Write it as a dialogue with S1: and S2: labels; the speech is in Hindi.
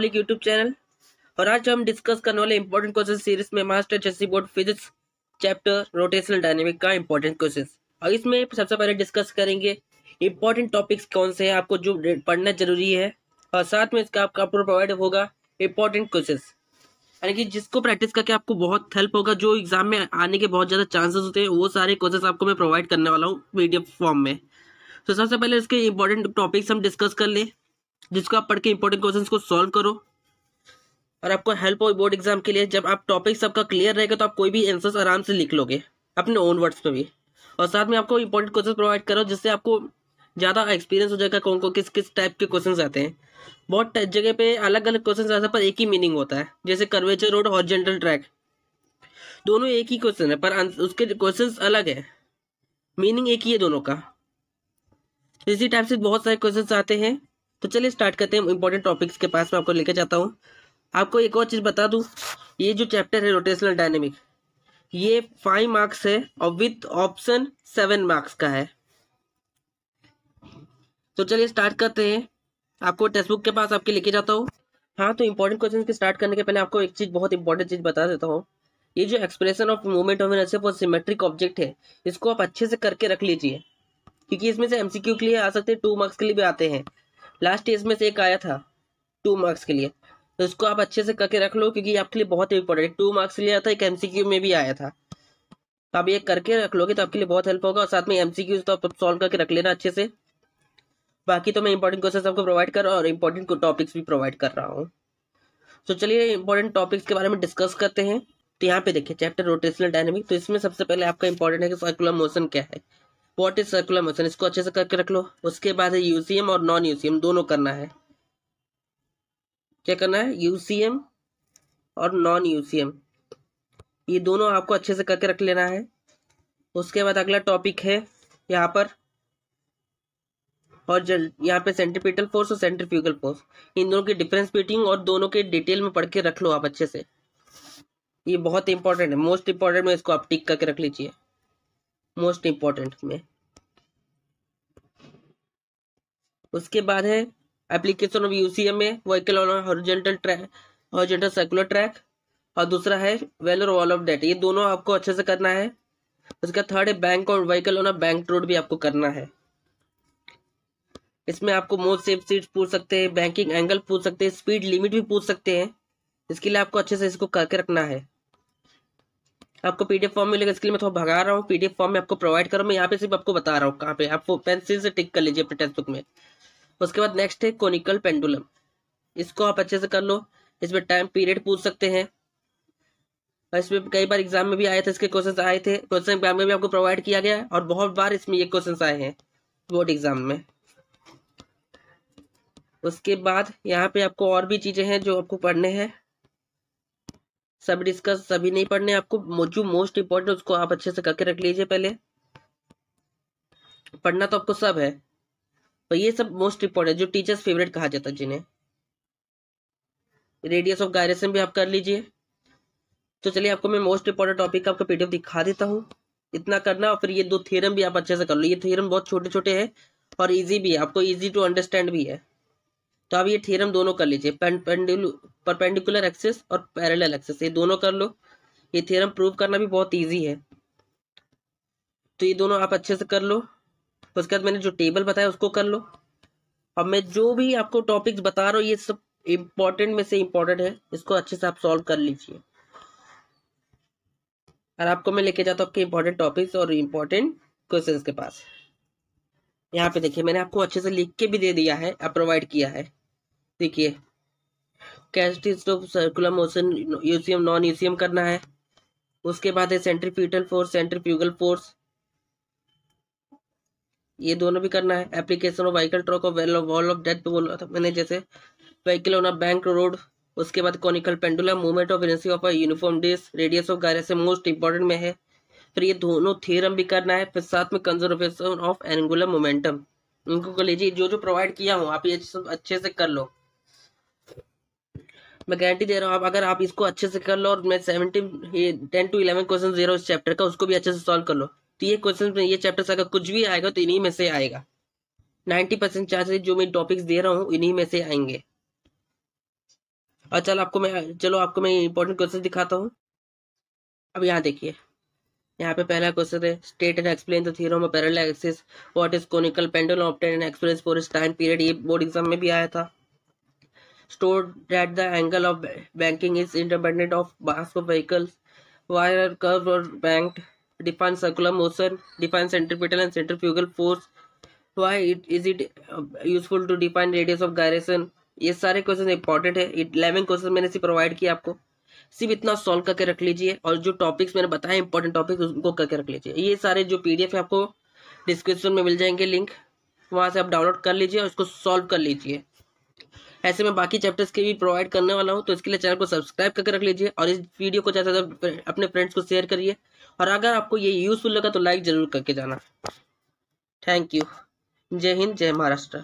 S1: Malik YouTube channel. और आज हम डिस्कस करने वाले इंपॉर्टेंट क्वेश्चन सीरीज में मास्टर चेसी board physics chapter rotational dynamic का इंपॉर्टेंट क्वेश्चन। और इसमें सबसे पहले डिस्कस करेंगे इंपॉर्टेंट टॉपिक्स कौन से हैं आपको जो पढ़ना जरूरी है, और साथ में इसका आपका प्रोवाइड होगा इंपॉर्टेंट क्वेश्चन, यानी कि जिसको प्रैक्टिस करके आपको बहुत हेल्प होगा, जो एग्जाम में आने के बहुत ज़्यादा चांसेस होते हैं, वो सारे क्वेश्चन आपको मैं प्रोवाइड करने वाला हूँ पीडीएफ फॉर्म में। तो सबसे पहले इसके इंपॉर्टेंट टॉपिक्स हम डिस्कस कर ले, जिसको आप पढ़ के इंपॉर्टेंट क्वेश्चंस को सॉल्व करो और आपको हेल्प हो बोर्ड एग्जाम के लिए। जब आप टॉपिक सबका क्लियर रहेगा तो आप कोई भी आंसर्स आराम से लिख लोगे अपने ओन वर्ड्स में भी, और साथ में आपको इंपॉर्टेंट क्वेश्चन प्रोवाइड करो जिससे आपको ज़्यादा एक्सपीरियंस हो जाएगा कौन को किस किस टाइप के क्वेश्चन आते हैं। बहुत जगह पे अलग अलग क्वेश्चन आते हैं पर एक ही मीनिंग होता है, जैसे कर्वेचर रोड, हॉरिजॉन्टल ट्रैक, दोनों एक ही क्वेश्चन है पर उसके क्वेश्चन अलग है, मीनिंग एक ही है दोनों का। इसी टाइप से बहुत सारे क्वेश्चन आते हैं। तो चलिए स्टार्ट करते हैं इंपॉर्टेंट टॉपिक्स के पास। मैं आपको लेकर जाता हूँ। आपको एक और चीज़ बता दूँ, ये जो चैप्टर है रोटेशनल डायनेमिक, ये 5 मार्क्स है और विथ ऑप्शन 7 मार्क्स का है। तो चलिए स्टार्ट करते हैं। आपको टेक्स्ट बुक के पास आपके लेके जाता हूँ। हाँ, तो इंपॉर्टेंट क्वेश्चन के स्टार्ट करने के पहले आपको एक चीज़, बहुत इंपॉर्टेंट चीज़ बता देता हूँ। ये जो expression of movement of inertia for symmetric object है, इसको आप अच्छे से करके रख लीजिए, क्योंकि इसमें से एमसीक्यू के लिए आ सकते हैं, 2 मार्क्स के लिए भी आते हैं। लास्ट ईयर में से एक आया था 2 मार्क्स के लिए, तो इसको आप अच्छे से करके रख लो, क्योंकि आपके लिए बहुत इंपॉर्टेंट, 2 मार्क्स के लिए आया था, एक एमसीक्यू में भी आया था। तो आप ये करके रख लोगे तो आपके लिए बहुत हेल्प होगा, और साथ में एमसीक्यू तो आप सॉल्व करके रख लेना अच्छे से। बाकी तो मैं इंपॉर्टेंट क्वेश्चन आपको प्रोवाइड कर रहा हूँ और इंपॉर्टेंट टॉपिक्स भी प्रोवाइड कर रहा हूँ। तो चलिए इंपॉर्टेंट टॉपिक्स के बारे में डिस्कस करते हैं। तो यहाँ पे देखिए चैप्टर रोटेशनल डायनेमिक, तो इसमें सबसे पहले आपका इंपॉर्टेंट है कि सर्कुलर मोशन क्या है, व्हाट इज सर्कुलर मोशन, इसको अच्छे से करके रख लो। उसके बाद है यूसीएम और नॉन यूसीएम दोनों करना है। क्या करना है? यूसीएम और नॉन यूसीएम, ये दोनों आपको अच्छे से करके रख लेना है। उसके बाद अगला टॉपिक है यहाँ पर, और यहाँ पे सेंट्रीपिटल फोर्स और सेंट्रीफ्यूगल फोर्स, इन दोनों की डिफरेंस बिटवीन और दोनों के डिटेल में पढ़ के रख लो आप अच्छे से। ये बहुत इंपॉर्टेंट है, मोस्ट इंपॉर्टेंट में इसको आप टिक करके रख लीजिए, मोस्ट इंपॉर्टेंट में। उसके बाद है एप्लीकेशन ऑफ यूसीएम में vehicle on horizontal track, horizontal circular track, और दूसरा है वेलर वॉल ऑफ डेट, ये दोनों आपको अच्छे से करना है। उसका थर्ड है बैंक और व्हीकल ऑन बैंक रोड, भी आपको करना है। इसमें आपको मोस्ट सेफ सीट्स पूछ सकते हैं, बैंकिंग एंगल पूछ सकते हैं, स्पीड लिमिट भी पूछ सकते हैं। इसके लिए आपको अच्छे से इसको करके रखना है। आपको पीडीएफ फॉर्म मिलेगा, इसके लिए मैं थोड़ा भगा रहा हूँ, पीडीएफ फॉर्म में आपको प्रोवाइड करूँ। मैं यहाँ पे सिर्फ आपको बता रहा हूँ कहाँ पे, आपको पेंसिल से टिक कर लीजिए अपने टेक्स्ट बुक में। उसके बाद नेक्स्ट है कोनिकल पेंडुलम, इसको आप अच्छे से कर लो। इसमें टाइम पीरियड पूछ सकते हैं, इसमें कई बार एग्जाम में भी आए थे, इसके क्वेश्चन आए थे, क्वेश्चन एग्जाम में भी आपको प्रोवाइड किया गया है, और बहुत बार इसमें ये क्वेश्चन आए हैं बोर्ड एग्जाम में। उसके बाद यहाँ पे आपको और भी चीजें हैं जो आपको पढ़ने हैं, सब डिस्कस सभी नहीं पढ़ने आपको, जो मोस्ट इंपॉर्टेंट उसको आप अच्छे से करके रख लीजिए। पहले पढ़ना तो आपको सब है, पर ये सब मोस्ट इंपॉर्टेंट जो टीचर्स फेवरेट कहा जाता है जिन्हें। रेडियस ऑफ गायरेशन भी आप कर लीजिए। तो चलिए आपको मैं मोस्ट इंपॉर्टेंट टॉपिक का आपका पीडीएफ दिखा देता हूँ, इतना करना। और फिर ये 2 थ्योरम भी आप अच्छे से कर लो, ये थ्योरम बहुत छोटे छोटे हैं और इजी भी है, आपको इजी टू अंडरस्टैंड भी है। तो आप ये थ्योरम दोनों कर लीजिए, परपेंडिकुलर एक्सिस और पैरेलल एक्सिस, ये दोनों कर लो। ये थ्योरम प्रूव करना भी बहुत इजी है, तो ये दोनों आप अच्छे से कर लो। उसके बाद मैंने जो टेबल बताया उसको कर लो। अब मैं जो भी आपको टॉपिक्स बता रहा हूँ ये सब इंपॉर्टेंट में से इंपॉर्टेंट है, इसको अच्छे से आप सॉल्व कर लीजिए। और आपको मैं लेके जाता हूँ आपके इंपॉर्टेंट टॉपिक्स और इंपॉर्टेंट क्वेश्चंस के पास। यहाँ पे देखिए मैंने आपको अच्छे से लिख के भी दे दिया है, प्रोवाइड किया है। देखिए characteristics of circular motion, UCM non UCM करना है। उसके बाद है सेंट्रीफ्यूगल फोर्स, सेंट्रीफ्यूगल फोर्स, ये दोनों भी करना है। Application of vehicle track of wall of death बोला था मैंने, जैसे vehicle on a bank road. उसके बाद conical pendulum, movement of inertia of a uniform disc, radius of gyration most important में है। फिर ये दोनों थ्योरम भी करना है, फिर साथ में कंजर्वेशन ऑफ एंगुलर मोमेंटम, इनको कर लीजिए। जो जो प्रोवाइड किया हूँ आप ये सब अच्छे से कर लो, मैं गारंटी दे रहा हूँ। आप अगर आप इसको अच्छे से कर लो, और मैं 10 to 11 क्वेश्चन दे रहा हूँ इस चैप्टर का, उसको भी अच्छे से सॉल्व कर लो, तो ये क्वेश्चन में, ये चैप्टर से अगर कुछ भी आएगा तो इन्हीं में से आएगा। 90% चांसेस जो मैं टॉपिक्स दे रहा हूँ इन्हीं में से आएंगे। और चलो आपको मैं इंपॉर्टेंट क्वेश्चन दिखाता हूँ। अब यहाँ देखिए, यहाँ पे पहला क्वेश्चन है, state and explain the theorem of parallel axis, what is conical pendulum, obtain an experience for its time period. ये बोर्ड एग्जाम में भी आया था। स्टोर that the angle of banking is independent of mass of vehicles, why are curve और banked, define circular motion, define centripetal and centrifugal force, why is it useful to define radius of gyration. ये सारे क्वेश्चन इंपॉर्टेंट है। 11 क्वेश्चन मैंने सिर्फ प्रोवाइड किया आपको, सिर्फ इतना सॉल्व करके रख लीजिए, और जो टॉपिक्स मैंने बताया इंपॉर्टेंट टॉपिक्स उनको करके रख लीजिए। ये सारे जो पीडीएफ है आपको डिस्क्रिप्शन में मिल जाएंगे लिंक, वहां से आप डाउनलोड कर लीजिए और उसको सॉल्व कर लीजिए। ऐसे में बाकी चैप्टर्स के भी प्रोवाइड करने वाला हूँ, तो इसके लिए चैनल को सब्सक्राइब करके रख लीजिए और इस वीडियो को ज़्यादा से ज़्यादा अपने फ्रेंड्स को शेयर करिए। और अगर आपको ये यूजफुल लगा तो लाइक जरूर करके जाना। Thank you. जय हिंद, जय महाराष्ट्र।